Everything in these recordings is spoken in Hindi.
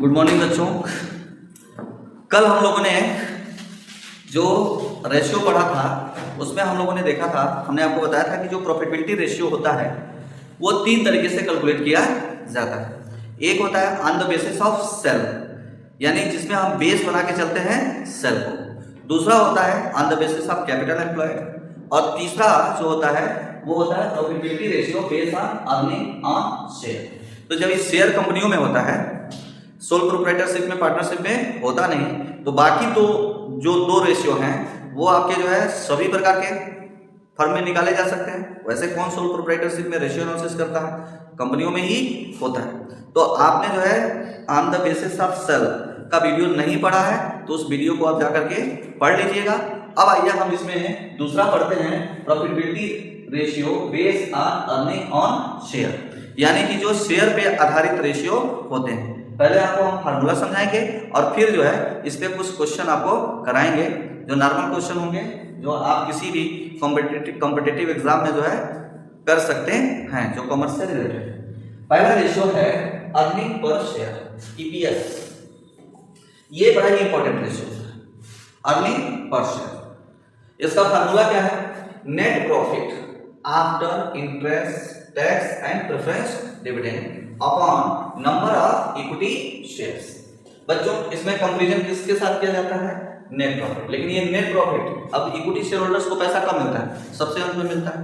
गुड मॉर्निंग बच्चों। कल हम लोगों ने जो रेशियो पढ़ा था उसमें हम लोगों ने देखा था, हमने आपको बताया था कि जो प्रॉफिटेबिलिटी रेशियो होता है वो 3 तरीके से कैलकुलेट किया जाता है। एक होता है on the basis of sale, यानी जिसमें हम बेस बना के चलते हैं सेल को। दूसरा होता है on the basis of capital employed, और तीसरा जो होता है वो होता है profitability ratio based on earning on share. तो जब ये शेयर कंपनियों में होता है, सोल प्रोप्राइटरशिप में, पार्टनरशिप में होता नहीं, तो बाकी तो जो 2 रेशियो हैं वो आपके जो है सभी प्रकार के फर्म में निकाले जा सकते हैं। वैसे कौन सोल प्रोप्राइटरशिप में रेशियो एनालिसिस करता है? कंपनियों में ही होता है। तो आपने जो है on the basis of sale का वीडियो नहीं पढ़ा है तो उस वीडियो को आप जाकर के पढ़ लीजिएगा। अब आइए हम इसमें दूसरा पढ़ते हैं, profitability ratio based on earning on share, यानी कि जो शेयर पे आधारित रेशियो होते हैं। पहले आपको हम फार्मूला समझाएंगे और फिर जो है इस पे कुछ क्वेश्चन आपको कराएंगे, जो नॉर्मल क्वेश्चन होंगे, जो आप किसी भी कॉम्पिटिटिव एग्जाम में जो है कर सकते हैं, जो कॉमर्स से रिलेटेड है। पहला रेशियो है अर्निंग पर शेयर, ईपीएस। ये बड़ा ही इंपॉर्टेंट रेशियो है, अर्निंग पर शेयर। इसका फार्मूला क्या है? Net profit after interest, tax and preference dividend upon number of equity shares. बच्चों इसमें कंपैरिजन किसके साथ किया जाता है? Net profit. लेकिन ये नेट प्रॉफिट अब इक्विटी शेयर होल्डर्स को पैसा कब मिलता है? सबसे अंत में मिलता है।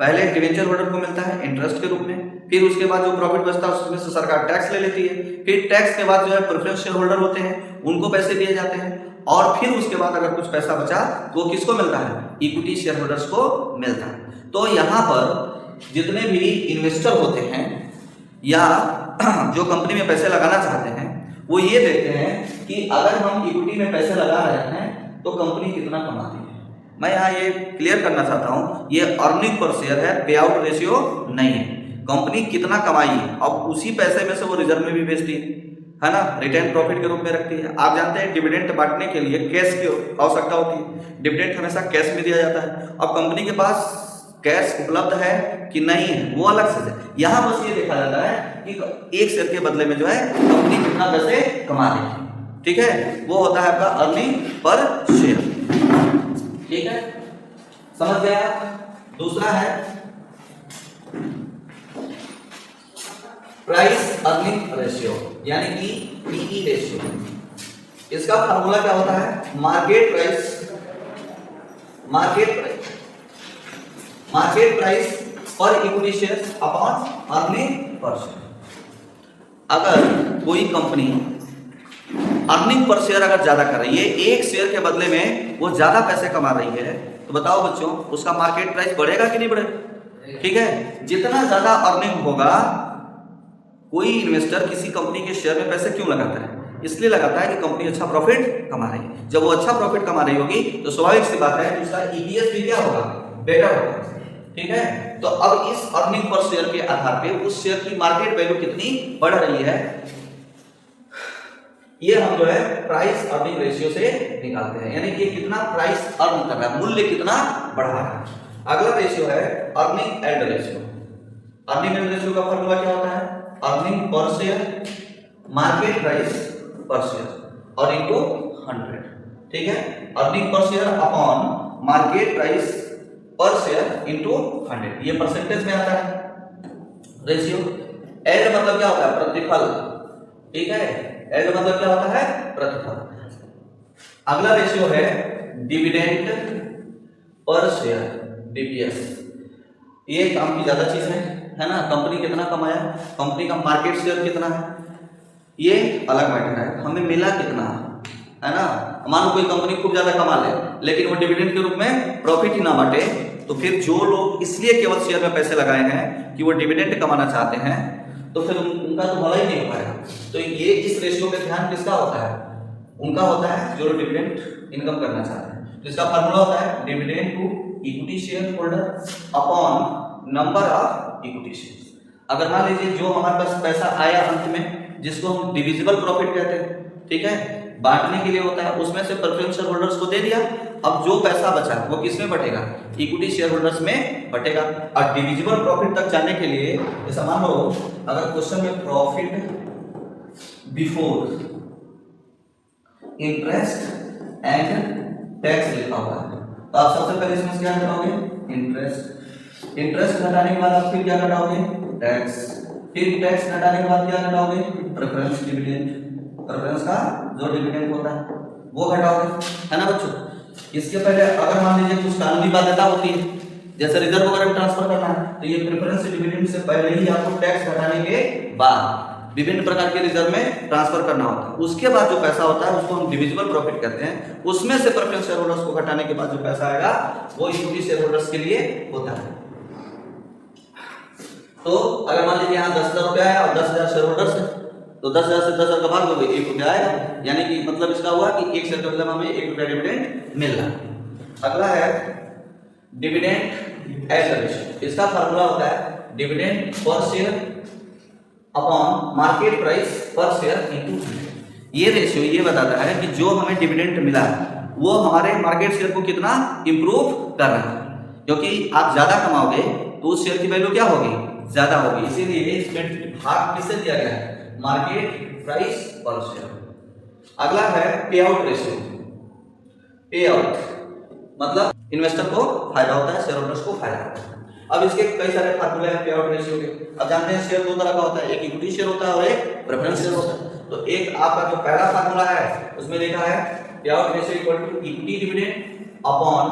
पहले डिवेंचर होल्डर को मिलता है इंटरेस्ट के रूप में, फिर उसके बाद जो प्रॉफिट बचता है उसमें से सरकार टैक्स ले लेती है, फिर टैक्स के बाद जो है प्रेफरेंस शेयर होल्डर होते हैं उनको पैसे दिए जाते हैं, और फिर उसके बाद अगर कुछ पैसा बचा तो वो किसको मिलता है? इक्विटी शेयर होल्डर्स को मिलता है। तो यहाँ पर जितने भी इन्वेस्टर होते हैं या जो कंपनी में पैसे लगाना चाहते हैं वो ये देखते हैं कि अगर हम इक्विटी में पैसे लगा रहे हैं तो कंपनी कितना कमाती है। मैं यहाँ ये क्लियर करना चाहता हूँ, ये अर्निंग पर शेयर है, पे आउट रेशियो नहीं है। कंपनी कितना कमाई है, अब उसी पैसे में से वो रिजर्व में भी बेचती है ना, रिटेन प्रॉफिट के रूप में रखती है। आप जानते हैं डिविडेंड बांटने के लिए कैश की आवश्यकता होती है, डिविडेंड हमेशा कैश में दिया जाता है। अब कंपनी के पास कैश उपलब्ध है कि नहीं है वो अलग से है। यहाँ बस ये देखा जाता है कि एक शेयर के बदले में जो है कंपनी कितना पैसे कमा रही है, ठीक है, वो होता है आपका अर्निंग पर शेयर, ठीक है, समझ गया। दूसरा है प्राइस अर्निंग रेशियो, यानी कि पीई रेशियो। इसका फार्मूला क्या होता है? मार्केट प्राइस पर equity shares upon earning per share. अगर कोई कंपनी अर्निंग पर शेयर अगर ज्यादा कर रही है, एक शेयर के बदले में वो ज्यादा पैसे कमा रही है, तो बताओ बच्चों उसका मार्केट प्राइस बढ़ेगा कि नहीं बढ़ेगा? ठीक है, जितना ज्यादा अर्निंग होगा, कोई इन्वेस्टर किसी कंपनी के शेयर में पैसे क्यों लगाता है? इसलिए लगाता है कि कंपनी अच्छा प्रॉफिट कमा रही है। जब वो अच्छा प्रॉफिट कमा रही होगी तो स्वाभाविक सी बात है उसका ईपीएस भी क्या होगा? बेटर होगा, ठीक है। तो अब इस अर्निंग पर शेयर के आधार पे उस शेयर की मार्केट वैल्यू कितनी बढ़ रही है, ये हम जो है प्राइस अर्निंग रेशियो से निकालते हैं, यानी कि कितना प्राइस अर्न कर रहा है, मूल्य कितना बढ़ा रहा है। अगला रेशियो है earning and ratio. Earning and ratio का फॉर्मूला क्या होता है? Earning per share market price per share और इनटू 100, ठीक है। Earning per share upon market price per share into 100, ये परसेंटेज में आता है रेशियो। एड मतलब क्या होता है? प्रतिफल, ठीक है, एड मतलब क्या होता है? प्रतिफल। अगला रेशियो है डिविडेंड पर शेयर, डीपीएस। ये काम की ज्यादा चीज है ना, कंपनी कितना कमाया, कंपनी का मार्केट शेयर कितना है, ये अलग मैटर है, हमें मिला कितना है ना। मान लो कोई कंपनी खूब ज्यादा कमा ले लेकिन वो डिविडेंड के रूप में प्रॉफिट ही ना बांटे, तो फिर जो लोग इसलिए केवल शेयर में पैसे लगाए हैं कि वो डिविडेंड कमाना चाहते हैं, तो फिर उनका तो भला ही नहीं हो पाएगा। तो ये इस रेशियो पे ध्यान किसका होता है? उनका होता है जो डिविडेंड इनकम करना चाहते हैं। तो इसका फार्मूला होता है dividend to equity shareholder upon number of equity shares. अगर मान लीजिए जो हमारे पास पैसा आया अंत में, जिसको हम डिविजिबल प्रॉफिट कहते हैं, ठीक है, बांटने के लिए होता है, उसमें से प्रेफरेंस शेयर होल्डर्स को दे दिया। अब जो पैसा बचा वो किसमें बटेगा? इक्विटी शेयर होल्डर्स में बटेगा। और डिविजिबल प्रॉफिट तक जाने के लिए जैसा मान लो अगर क्वेश्चन में profit before interest and tax लिखा हुआ है। तो आप सबसे पहले इसमें क्या घटाओगे? इंटरेस्ट। इंटरेस्ट घटाने के बाद आप फिर क्या घटाओगे? टैक्स। फिर टैक्स घटाने के बाद क्या घटाओगे? Preference dividend. प्रेफरेंस का जो डिविडेंड होता है वो घटाओगे, है ना बच्चों। इसके पहले अगर मान लीजिए कुछ कानूनी बाध्यता होती है, जैसे रिजर्व वगैरह में ट्रांसफर करना है, तो ये प्रेफरेंस डिविडेंड से पहले ही आपको टैक्स घटाने के बाद विभिन्न प्रकार के रिजर्व में ट्रांसफर करना होता है। उसके बाद जो पैसा होता है उसको हम डिविजिबल प्रॉफिट कहते हैं। उसमें से प्रेफरेंस शेयर होल्डर्स को घटाने के बाद जो पैसा आएगा वो इक्विटी शेयर होल्डर्स के लिए होता है। तो अगर मान लीजिए यहाँ 10,000 रुपया है और 10,000 शेयर होल्डर्स है, तो 10,000 से 10,000 का भाग दोगे, 1 रुपया आएगा। यानी कि मतलब इसका हुआ कि एक शेयर के बदले हमें 1 रुपया डिविडेंड मिल रहा है। अगला है डिविडेंड एज रेशियो। इसका फार्मूला होता है dividend per share upon market price per share into 100। ये रेशियो ये बताता है कि जो हमें डिविडेंड मिला है वो हमारे मार्केट शेयर को कितना इंप्रूव कर रहा है, क्योंकि आप ज्यादा कमाओगे तो उस शेयर की वैल्यू क्या होगी? ज्यादा होगी। इसीलिए इसमें भाग किससे दिया गया है? Market price per share. अगला है पे आउट रेशियो। पे आउट मतलब इन्वेस्टर को फायदा होता है, शेयर होल्डर्स को फायदा होता है। अब इसके कई सारे फार्मूले हैं पे आउट रेशियो के। अब जानते हैं शेयर दो तरह का होता है, एक इक्विटी शेयर होता है और एक प्रेफरेंस शेयर होता है। तो एक आपका जो पहला फार्मूला है उसमें लिखा है pay out ratio equal to equity dividend upon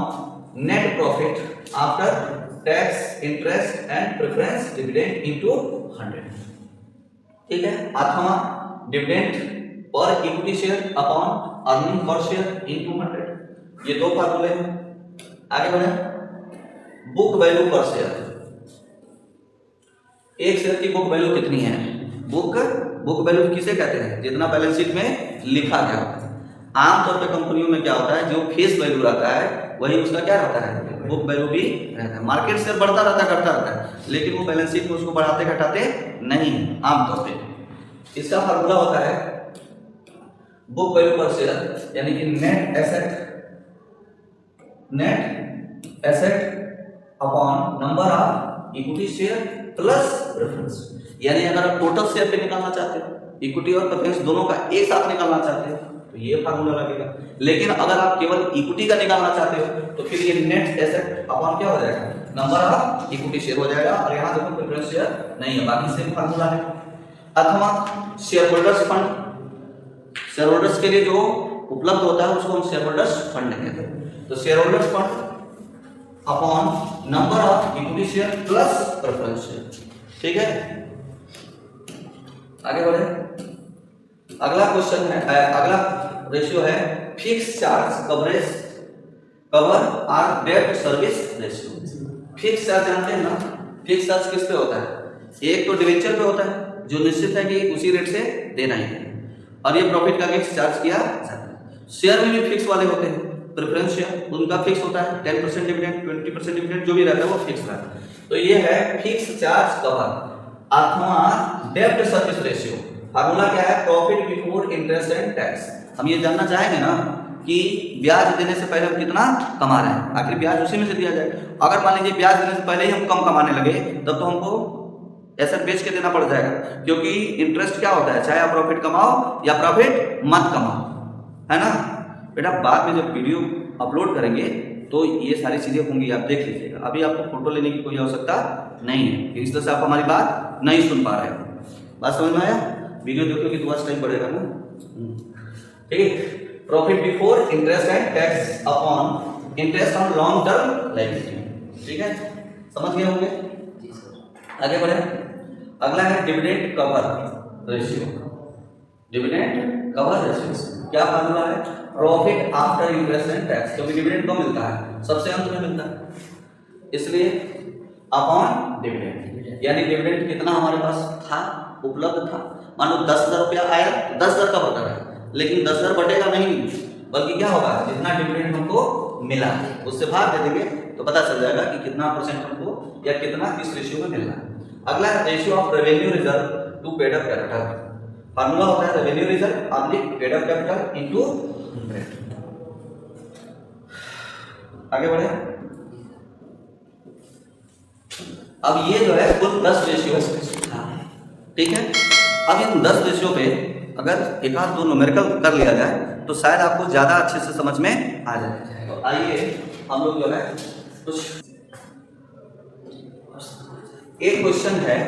net profit after tax interest and preference dividend into 100। ठीक है। अथवा dividend per equity share upon earning per share into 100। ये दो फार्मूले हैं। आगे बढ़े। Book value per share. एक शेयर की बुक वैल्यू कितनी है? बुक वैल्यू किसे कहते हैं? जितना बैलेंस शीट में लिखा गया होता है। आमतौर पे कंपनियों में क्या होता है, जो फेस वैल्यू रहता है वही उसका क्या रहता है? बुक वैल्यू भी रहता है। मार्केट शेयर बढ़ता रहता है, घटता रहता है, लेकिन वो बैलेंस शीट में उसको बढ़ाते घटाते नहीं आमतौर पे। इसका फार्मूला होता है बुक वैल्यू पर शेयर, यानी कि net asset upon number of equity share plus preference. यानी अगर आप टोटल शेयर पे निकालना चाहते हो, इक्विटी और प्रेफरेंस दोनों का एक साथ निकालना चाहते हो, तो ये फार्मूला लगेगा। लेकिन अगर आप केवल इक्विटी का निकालना चाहते हो तो फिर ये नेट एसेट अपॉन क्या हो जाएगा? नंबर ऑफ इक्विटी शेयर हो जाएगा। और यहाँ देखो प्रेफरेंस शेयर नहीं है, बाकी सेम फार्मूला है। अथवा share holders fund. Share holders के लिए जो उपलब्ध होता है उसको हम शेयर होल्डर्स फंड कहते हैं। तो share holders fund upon number of equity share plus preference share. ठीक है। आगे बढ़े। अगला क्वेश्चन है, अगला रेशियो है फिक्स चार्ज कवर आर डेब्ट सर्विस रेशियो। फिक्स चार्ज जानते हैं ना? फिक्स चार्ज किस पे होता है? एक तो डिवेंचर पे होता है जो निश्चित है कि उसी रेट से देना ही है, और ये प्रॉफिट का फिक्स चार्ज किया जाता है। शेयर में भी फिक्स वाले होते हैं। प्रेफरेंस शेयर उनका फिक्स होता है 10% डिविडेंड, 20% डिविडेंड, जो भी रहता है वो फिक्स रहता है। तो ये है फिक्स चार्ज कवर अथवा डेब्ट सर्विस रेशियो। फार्मूला क्या है? Profit before interest and tax. हम ये जानना चाहेंगे ना कि ब्याज देने से पहले हम कितना कमा रहे हैं, आखिर ब्याज उसी में से दिया जाएगा। अगर मान लीजिए ब्याज देने से पहले ही हम कम कमाने लगे तब तो हमको एसेट बेच के देना पड़ जाएगा, क्योंकि इंटरेस्ट क्या होता है, चाहे आप प्रॉफिट कमाओ या प्रॉफिट मत कमाओ, है ना बेटा। बाद में जब वीडियो अपलोड करेंगे तो ये सारी चीजें होंगी, आप देख लीजिएगा। अभी आपको फोटो लेने की कोई आवश्यकता नहीं है, इस तरह से आप हमारी बात नहीं सुन पा रहे हो। बात समझ में आया? वीडियो देखोगे तो बस टाइम बढ़ेगा ना। ठीक। Profit before interest and tax upon interest on long term liability. ठीक है, समझ गए होंगे? आगे बढ़े। अगला है dividend cover ratio. Dividend cover ratio क्या फार्मूला है? Profit after interest and tax. क्योंकि डिविडेंड को मिलता है सबसे अंत में मिलता है, इसलिए अपॉन डिविडेंड। यानी डिविडेंड कितना हमारे पास था, उपलब्ध था। मानो 10,000 रुपया आया तो 10,000 का बटा है, लेकिन 10,000 बटेगा नहीं, बल्कि क्या होगा, जितना डिविडेंड हमको मिला उससे भाग दे देंगे तो पता चल जाएगा कि कितना परसेंट हमको या कितना किस रेशियो में मिलना है। अगला ratio of revenue reserve to paid up capital. Formula होता है revenue reserve oblique paid up capital into 100। आगे बढ़े। अब ये जो है कुल 10 रेशियो, ठीक है। अब इन 10 रेशियो पे अगर एक आध दो न्यूमेरिकल कर लिया जाए तो शायद आपको ज़्यादा अच्छे से समझ में आ जाए। तो आइए हम लोग जो है कुछ एक क्वेश्चन है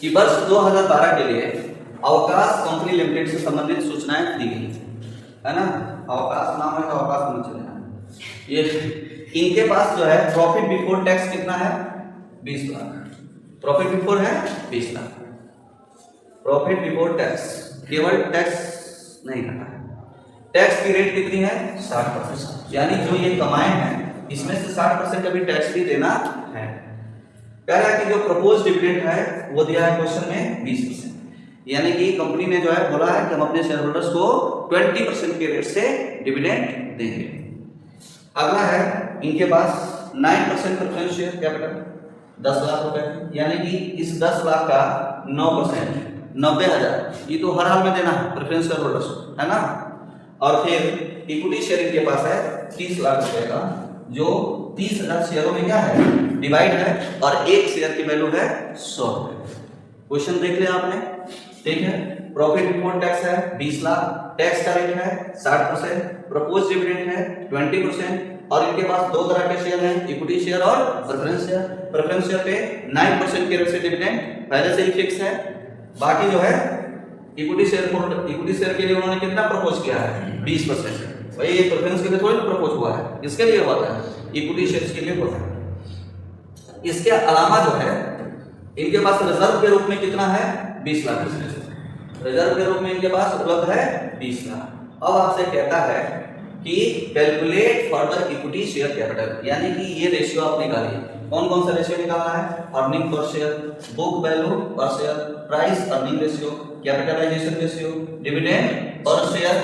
कि वर्ष 2012 के लिए अवकाश कंपनी लिमिटेड से संबंधित सूचनाएं दी गई है ना। अवकाश नाम है, अवकाश होना चाहिए। ये इनके पास जो है प्रॉफिट बिफोर टैक्स कितना है 20 लाख। प्रॉफिट बिफोर है 20 लाख। प्रॉफिट बिफोर टैक्स केवल टैक्स नहीं करना है। टैक्स की रेट कितनी है 60%, यानी जो ये कमाए हैं इसमें से 60% का भी टैक्स भी देना है। कह रहा है कि जो प्रपोज डिविडेंड है वो दिया है क्वेश्चन में 20%, यानी कि कंपनी ने जो है बोला है कि हम अपने शेयर होल्डर्स को 20% के रेट से डिविडेंड देंगे। अगला है इनके पास 9% प्रेफरेंस शेयर कैपिटल 10 लाख रुपए, यानी कि इस 10 लाख का 9% 90,000 ये तो हर हाल में देना है प्रेफरेंस शेयर होल्डर्स है ना। और फिर इक्विटी शेयर इनके पास है 30 लाख रुपए का, जो 30,000 शेयरों में क्या है डिवाइड है, और एक शेयर की वैल्यू है 100 रुपए। क्वेश्चन देख लिया आपने, ठीक है। प्रॉफिट बिफोर टैक्स है 20 लाख, टैक्स का रेट है 60%, प्रपोज डिविडेंड है 20%, और इनके पास दो तरह के शेयर हैं, इक्विटी शेयर और प्रेफरेंस शेयर। प्रेफरेंस शेयर पे 9% के रेट से डिविडेंड पहले से ही फिक्स है। बाकी जो है इक्विटी शेयर के लिए उन्होंने कितना प्रपोज किया है 20%। भाई ये प्रेफरेंस के लिए थोड़ी प्रपोज हुआ है, इसके लिए होता है, इक्विटी शेयर्स के लिए होता है। इसके अलावा जो है इनके पास रिजर्व के रूप में कितना है 20 लाख। रिजर्व के रूप में इनके पास उपलब्ध है 20 लाख। अब आपसे कहता है कि calculate further equity share capital, यानी कि ये रेशियो आप निकालिए। कौन कौन सा रेशियो निकालना है, earning per share, book value per share, price earning ratio, capitalisation ratio, dividend per share,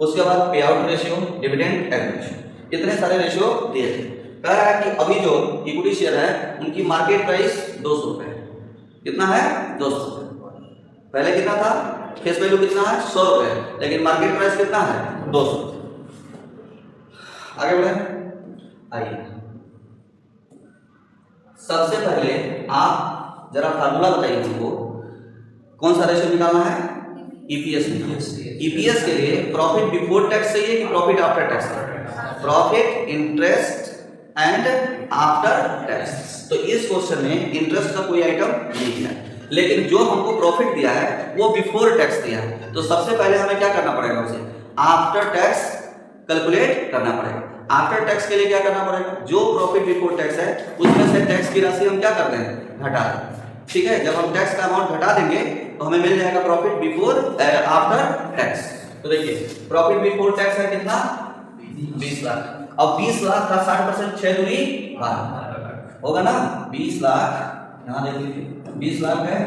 उसके बाद पे आउट रेशियो, डिविडेंड एग रेशियो। इतने सारे रेशियो दिए थे। कह रहा है कि अभी जो इक्विटी शेयर है उनकी मार्केट प्राइस 200 रुपए, कितना है 200 रुपए। पहले कितना था, फेस वैल्यू कितना है 100 रुपए, लेकिन मार्केट प्राइस कितना है 200। आगे बढ़े, आइए सबसे पहले आप जरा फार्मूला बताइए हमको, कौन सा रेशियो निकालना है, ईपीएस निकालना। ईपीएस के लिए प्रॉफिट बिफोर टैक्स चाहिए कि profit after tax? Profit interest and after tax. तो इस क्वेश्चन में इंटरेस्ट का कोई आइटम नहीं है, लेकिन जो हमको प्रॉफिट दिया है वो बिफोर टैक्स दिया है। तो सबसे पहले हमें क्या करना पड़ेगा, उसे आफ्टर टैक्स कैलकुलेट करना पड़ेगा। आफ्टर टैक्स के लिए क्या करना पड़ेगा, जो प्रॉफिट बिफोर टैक्स है उसमें से टैक्स की राशि हम क्या कर दें, घटा दें। ठीक है, जब हम टैक्स का अमाउंट घटा देंगे तो हमें मिल जाएगा प्रॉफिट बिफोर आफ्टर टैक्स। तो देखिए प्रॉफिट बिफोर टैक्स है कितना 20 लाख। अब 20 लाख का 60% 6 दूनी 12 होगा ना। 20 लाख यहाँ देख लीजिए 20 लाख है,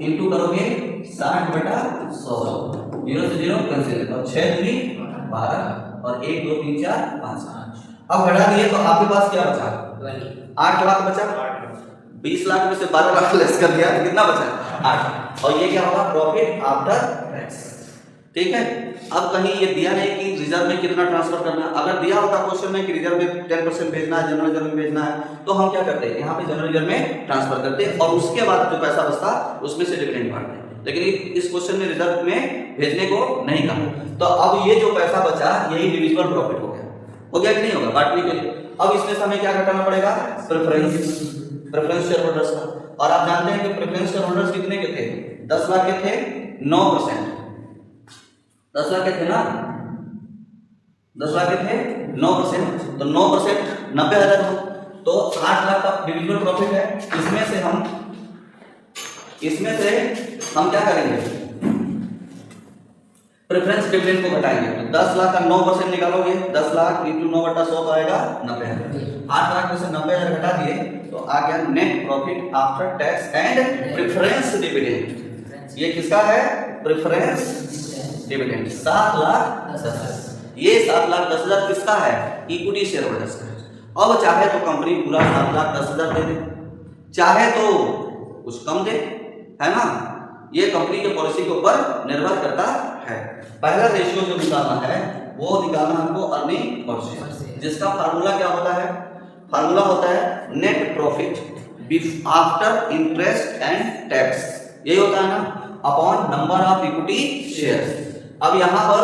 इंटू करोगे 60/100, 0 से 0 कैंसिल, और 6 दूनी 12 और 1 2 3 4 5। अब घटा दिए तो आपके पास क्या बचा, 8 लाख बचा। 20 लाख में से 12 लाख लेस कर दिया तो कितना बचा 8, और ये क्या होगा प्रॉफिट आफ्टर टैक्स। ठीक है, अब कहीं ये दिया नहीं कि रिजर्व में कितना ट्रांसफर करना है। अगर दिया होता क्वेश्चन में कि रिजर्व में 10% भेजना है, जनरल रिजर्व में भेजना है, तो हम क्या करते हैं यहाँ पे जनरल रिजर्व में ट्रांसफर करते हैं और उसके बाद जो पैसा बचता उसमें से डिविडेंड बांटते हैं। लेकिन इस क्वेश्चन में रिजर्व में भेजने को नहीं कहा, तो अब ये जो पैसा बचा यही डिविजिबल प्रॉफिट हो गया कि नहीं होगा बांटने के लिए। अब इसमें से हमें क्या घटाना पड़ेगा, प्रेफरेंस शेयर होल्डर्स का। और आप जानते हैं कि प्रेफरेंस शेयर होल्डर्स कितने के थे, 10 लाख के थे, 9%। 10 लाख के थे ना, 10 लाख के थे 9%, तो 9% 90,000 हो, तो 8 लाख का डिविजिबल प्रॉफिट है। इसमें से हम क्या करेंगे, प्रेफरेंस डिविडेंड को घटाएंगे। तो 10 लाख का 9% निकालोगे, 10 लाख इंटू 9/100 तो आएगा 90,000। 8 लाख में से 90,000 घटा दिए तो आ गया net profit after tax and preference dividend. ये किसका है, प्रेफरेंस डिविडेंड 7,10,000। ये 7,10,000 किसका है, इक्विटी शेयर होल्डर्स का। अब चाहे तो कंपनी पूरा 7,10,000 दे दे, चाहे तो कुछ कम दे, है ना। ये कंपनी के पॉलिसी के ऊपर निर्भर करता है। पहला रेशियो जो निकालना है वो निकालना हमको अर्निंग पर शेयर, जिसका फार्मूला क्या होता है, फार्मूला होता है net profit after interest and tax, यही होता है ना। Upon number of equity shares. अब यहाँ पर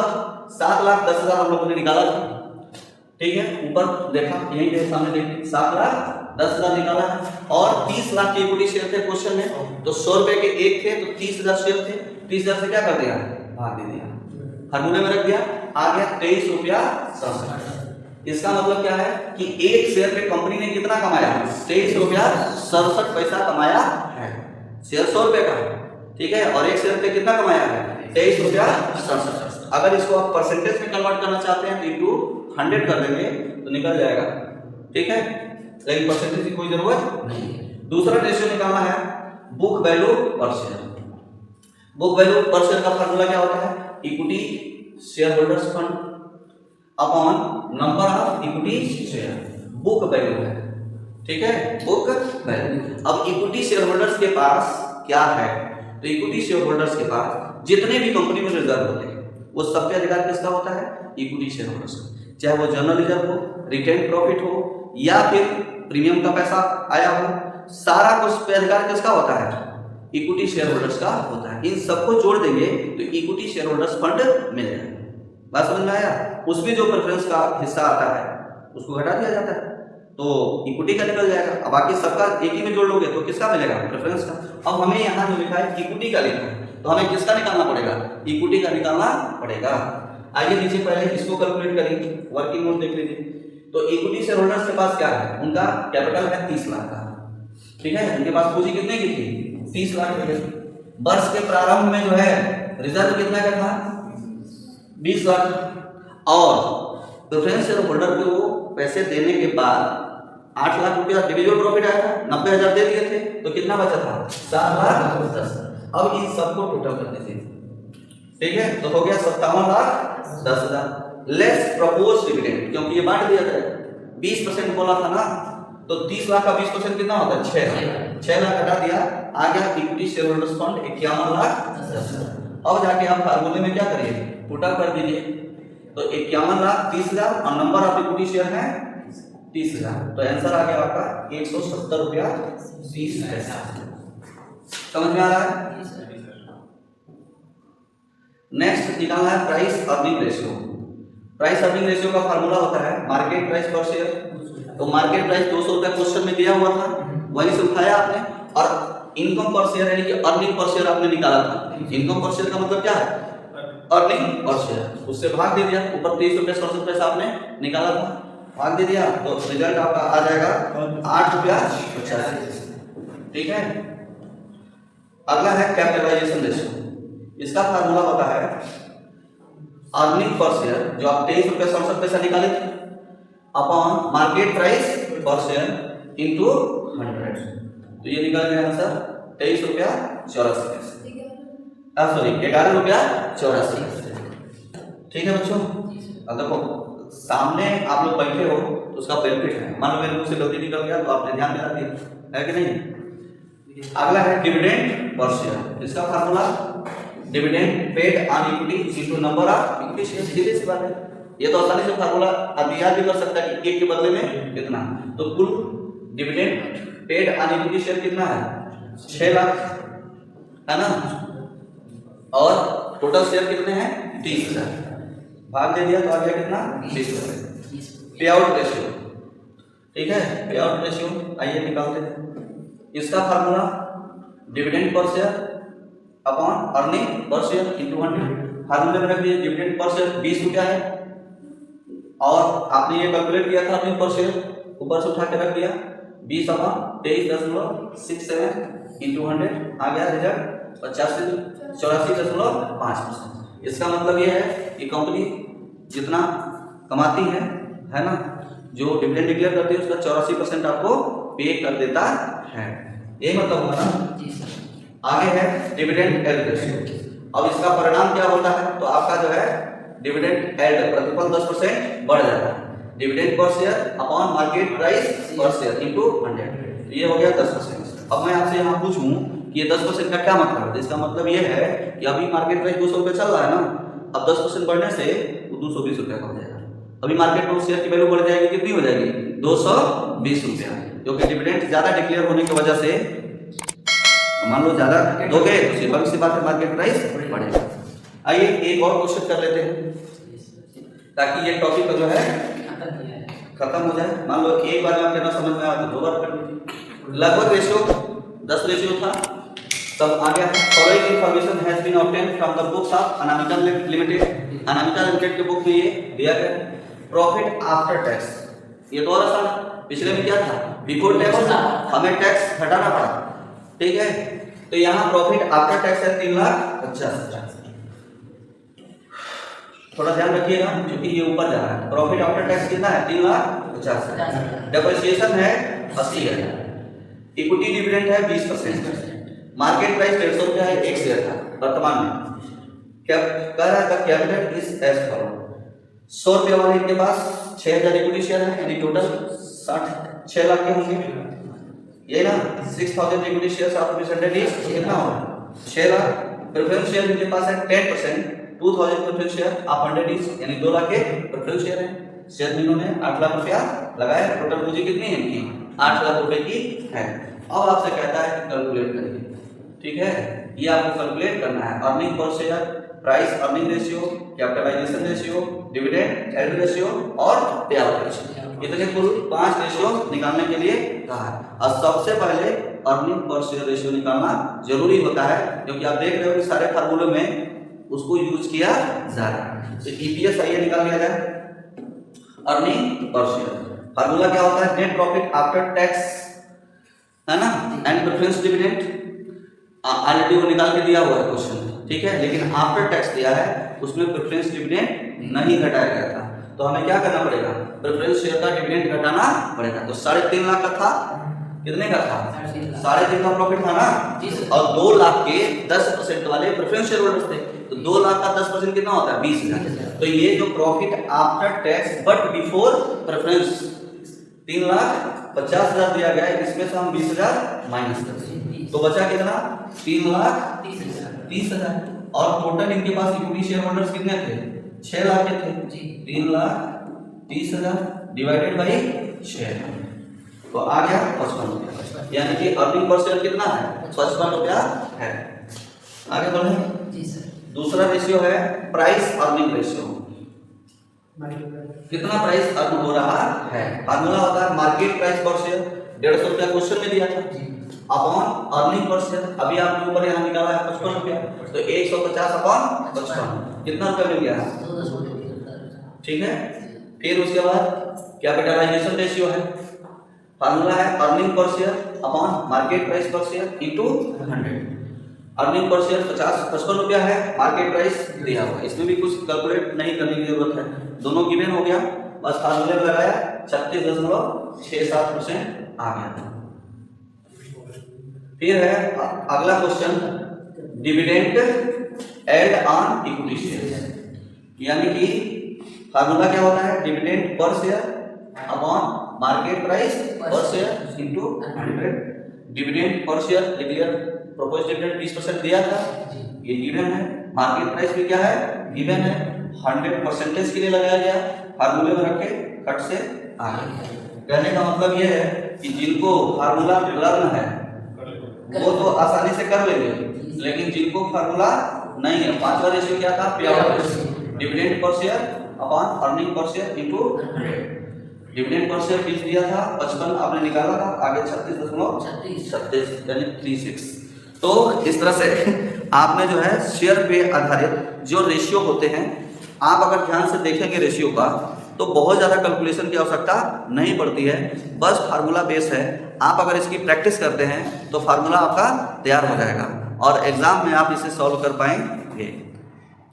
7,10,000 हम लोगों ने निकाला था, ठीक है, ऊपर देखा, यहीं के सामने देखिए 7,10,000 निकाला है और 30 लाख के इक्विटी शेयर थे क्वेश्चन में, तो 100 रुपए के एक थे तो 30,000 शेयर थे, 30,000 से क्या कर दिया, भाग दे दिया, फार्मूले में रख दिया, आ गया 23 रुपया 67। इसका मतलब क्या है कि एक शेयर पे कंपनी ने कितना कमाया, 23 रुपया 67 पैसा कमाया है। शेयर 100 रुपए का, ठीक है, और एक शेयर पे कितना कमाया है, 23 रुपया 67। अगर इसको आप परसेंटेज में कन्वर्ट करना चाहते हैं तो इंटू 100 कर देंगे तो निकल जाएगा, ठीक है, लेकिन परसेंटेज की कोई जरूरत नहीं है। दूसरा रेशियो निकालना है book value per share. Book value per share का फार्मूला क्या होता है, equity share holders fund upon number of equity share, book value है, ठीक है, बुक वैल्यू। अब इक्विटी शेयर होल्डर्स के पास क्या है, तो इक्विटी शेयर होल्डर्स के पास जितने भी कंपनी में रिजर्व होते हैं वो सबके अधिकार किसका होता है, इक्विटी शेयर होल्डर्स का, चाहे वो जनरल रिजर्व हो, रिटेन प्रॉफिट हो या फिर प्रीमियम का पैसा आया हो, सारा कुछ पे अधिकार किसका होता है, इक्विटी शेयर होल्डर्स का होता है। इन सबको जोड़ देंगे तो इक्विटी शेयर होल्डर्स फंड मिलेगा। बात समझ में आया, उसमें जो प्रेफरेंस का हिस्सा आता है उसको घटा दिया जाता है तो इक्विटी का निकल जाएगा। अब बाकी सबका एक ही में जोड़ लोगे तो किसका मिलेगा, प्रेफरेंस का। अब हमें यहाँ जो लिखा है इक्विटी का लिखा है तो हमें किसका निकालना पड़ेगा, इक्विटी का निकालना पड़ेगा। आइए नीचे पहले इसको कैलकुलेट करेंगे, वर्किंग नोट देख लीजिए। तो इक्विटी शेयर होल्डर्स के पास क्या है, उनका कैपिटल है 30 लाख का, ठीक है, उनके पास पूंजी कितने की थी, 30 लाख की। वर्ष के प्रारंभ में जो है रिजर्व कितना का था, 20 लाख, और प्रेफरेंस शेयर होल्डर को वो पैसे देने के बाद 8 लाख रुपया डिविजिबल प्रॉफिट आया था, 90,000 दे दिए थे तो कितना बचा था, 7,10,000। अब इन सबको टोटल कर दीजिए, ठीक है, तो हो गया 57,10,000 लेस प्रपोज डिविडेंड, क्योंकि ये बांट दिया जाएगा, 20% बोला था ना, तो 30 लाख का 20% कितना होता है, 6 लाख हटा दिया, आ गया इक्विटी शेयर होल्डर्स फंड 51,10,000। अब जाके आप फार्मूले में क्या करिए, पुट अप कर दीजिए, तो 51,30,000 और नंबर ऑफ इक्विटी शेयर है 30,000, तो आंसर आ गया आपका 170 रुपया 30 पैसा। समझ में आ रहा है। नेक्स्ट निकालना है price earning ratio. Price earning ratio का फार्मूला होता है मार्केट प्राइस पर शेयर। तो मार्केट प्राइस 200 रुपया क्वेश्चन में दिया हुआ था, वहीं से उठाया आपने, और इनकम पर शेयर यानी कि अर्निंग पर शेयर आपने निकाला था। इनकम पर शेयर का मतलब क्या है, अर्निंग पर शेयर, उससे भाग दे दिया, ऊपर 23 रुपया 67 पैसा आपने निकाला था, भाग दे दिया, तो रिजल्ट आपका आ जाएगा 8 रुपया 85, ठीक है। अगला है कैपिटलाइजेशन रेशियो। इसका फार्मूला होता है अर्निंग पर शेयर, जो आप 23 रुपया 67 पैसा निकाले थे, upon market price per share into 100, तो ये निकल गया आंसर 23 रुपया 84 पैसे, सॉरी 11 रुपया 84 पैसे, ठीक है बच्चों। अब देखो सामने आप लोग बैठे हो तो उसका बेनिफिट है, मान लो मेरे मुंह से गलती निकल गया तो आपने ध्यान दिला दिया, है कि नहीं। अगला है डिविडेंड पर शेयर। इसका formula dividend paid on equity into number of equity share, सीधी सी बात है, ये तो आसानी से फार्मूला आप याद भी कर सकता है कि एक के बदले में कितना, तो कुल dividend paid on equity share कितना है, 6 लाख है ना, और टोटल शेयर कितने हैं 30,000, भाग दे दिया तो आ गया कितना 20। पे आउट रेशियो, ठीक है, पे आउट रेशियो आइए निकालते हैं। इसका formula dividend per share upon earning per share into 100, फार्मूले में रख दिए, डिविडेंड पर शेयर 20 रुपया है, और आपने ये कैलकुलेट किया था अर्निंग पर शेयर, ऊपर से उठा के रख दिया 20 अपॉन 23.67 इंटू 100, आ गया रिजल्ट 84.5%। इसका मतलब ये है कि कंपनी जितना कमाती है ना, जो डिविडेंड डिक्लेयर करती है उसका 84% आपको पे कर देता है, यही मतलब होगा ना। आगे है डिविडेंड एल्ड रेशियो। अब इसका परिणाम क्या होता है, तो आपका जो है डिविडेंड एल्ड प्रतिफल 10% बढ़ जाता है, dividend per share upon market price per share into 100, तो ये हो गया 10%। अब मैं आपसे यहाँ पूछूं कि ये 10% का क्या मतलब है, इसका मतलब ये है कि अभी मार्केट प्राइस 200 रुपये चल रहा है ना, अब 10% बढ़ने से वो 220 रुपया का हो जाएगा। अभी मार्केट में शेयर की वैल्यू बढ़ जाएगी, कितनी हो जाएगी 220 रुपया, जो कि डिविडेंड ज्यादा डिक्लेयर होने की वजह से मान लो ज़्यादा दोगे तो सिंपल सी बात है मार्केट प्राइस बढ़ेगा। आइए एक और क्वेश्चन कर लेते हैं ताकि ये टॉपिक जो है खत्म हो जाए। मान लो एक बार में आपके ना समझ में आया तो 2 बार कर लीजिए। लगभग रेशियो 10 रेशियो था, तब आ गया following information has been obtained from the books of Anamika Limited. Anamika Limited के बुक में ये दिया गया प्रॉफिट आफ्टर टैक्स। ये तो और आसान है, पिछले में क्या था बिफोर टैक्स, हमें टैक्स घटाना पड़ा, ठीक है। तो यहाँ प्रॉफिट आफ्टर टैक्स है 3,50,000। थोड़ा ध्यान रखिएगा क्योंकि ये ऊपर जा रहा है। प्रॉफिट आफ्टर टैक्स कितना है 3,50,000। डेप्रिसिएशन है 80,000। इक्विटी डिविडेंड है 20%। मार्केट प्राइस 150 रुपया है एक शेयर का वर्तमान में। क्या कह रहा है कैपिटल इज एज फॉलो। 100 रुपये वाले इनके पास 6,000 इक्विटी शेयर है, यानी टोटल 6 लाख के होंगे। ये ना 6,000 इक्विटी शेयर ऑफ परसेंटेज कितना होगा 6 लाख। प्रेफरेंस शेयर इनके पास है 10%, 2,000 प्रेफरेंस शेयर ऑफ 100 इज यानी 2 लाख के प्रेफरेंस शेयर है। शेयर इन्होंने 8 लाख रुपया लगाया, टोटल पूंजी कितनी है इनकी 8 लाख रुपए की है। अब आपसे कहता है कि कैलकुलेट करिए, ठीक है। ये आपको कैलकुलेट करना है earning per share, price earning ratio, capitalisation ratio, dividend yield ratio और पे आउट रेशियो। इतने कुल 5 रेशियो निकालने के लिए कहा है। और सबसे पहले अर्निंग पर शेयर रेशियो निकालना जरूरी होता है क्योंकि आप देख रहे हो कि सारे फार्मूले में उसको यूज किया जा रहा है। तो ईपीएस आइए निकाल लिया जाए। अर्निंग पर शेयर फार्मूला क्या होता है नेट प्रॉफिट आफ्टर टैक्स, है ना, एंड प्रेफरेंस डिविडेंड। ऑलरेडी वो निकाल के दिया हुआ है क्वेश्चन, ठीक है। लेकिन आफ्टर टैक्स दिया है उसमें प्रेफरेंस डिविडेंड नहीं घटाया गया था, तो हमें क्या करना पड़ेगा प्रेफरेंस शेयर का डिविडेंड घटाना पड़ेगा। तो 3.5 लाख का था, कितने का था 3.5 का प्रॉफिट था ना, और 2 लाख के 10% वाले प्रेफरेंस शेयर होल्डर्स थे। तो 2 लाख का 10% कितना होता है 20,000। तो ये जो profit after tax but before preference 3,50,000 दिया गया है, इसमें से हम 20,000 माइनस कर देंगे तो बचा कितना 3,30,000। और टोटल इनके पास इक्विटी शेयर होल्डर्स कितने थे 6 लाख के थे। 3,30,000 डिवाइडेड बाई 6 तो आ गया 55 रुपया, यानी कि अर्निंग पर शेयर कितना है 55 रुपया है। आगे बढ़े। दूसरा रेशियो है प्राइस अर्निंग रेशियो। कितना प्राइस अर्न हो रहा है। फार्मूला होता है मार्केट प्राइस पर शेयर 150 रुपया क्वेश्चन में दिया था अपॉन अर्निंग पर शेयर। अभी आपने ऊपर यहाँ निकाला है 55 रुपया, तो 150 अपॉन 55 कितना रुपया मिल गया, ठीक है। फिर उसके बाद कैपिटलाइजेशन रेशियो है, फार्मूला है earning per share upon market price per share into 100। Earning per share 55 रुपया है, मार्केट प्राइस दिया हुआ है, इसमें भी कुछ कैलकुलेट नहीं करने की जरूरत है, दोनों गिवन हो गया। बस फार्मूले में लगाया 36.67% आ गया। फिर है अगला question dividend yield on equity share, यानी कि फार्मूला क्या होता है dividend per share upon market price per share into 100। Dividend per share declare proposed dividend 20% दिया था, ये गिवन है। मार्केट प्राइस भी क्या है गिवन है, 100% के लिए लगाया गया, फार्मूले में रखे कट से आ गया। कहने का मतलब ये है कि जिनको फार्मूला लर्न है वो तो आसानी से कर लेंगे, लेकिन जिनको फार्मूला नहीं है 5वां रेशियो क्या था पे out ratio, dividend per share upon earning per share into 100। Dividend per share 20 दिया था, 55 आपने निकाला था, आगे 36.36 यानी 36। तो इस तरह से आपने जो है शेयर पे आधारित जो रेशियो होते हैं, आप अगर ध्यान से देखेंगे रेशियो का तो बहुत ज़्यादा कैलकुलेशन की आवश्यकता नहीं पड़ती है, बस फार्मूला बेस है। आप अगर इसकी प्रैक्टिस करते हैं तो फार्मूला आपका तैयार हो जाएगा और एग्जाम में आप इसे सॉल्व कर पाएंगे।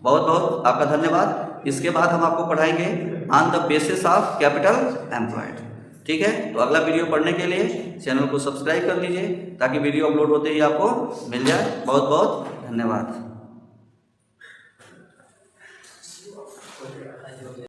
बहुत बहुत आपका धन्यवाद। इसके बाद हम आपको पढ़ाएंगे on the basis of capital employed, ठीक है। तो अगला वीडियो पढ़ने के लिए चैनल को सब्सक्राइब कर लीजिए ताकि वीडियो अपलोड होते ही आपको मिल जाए। बहुत बहुत धन्यवाद।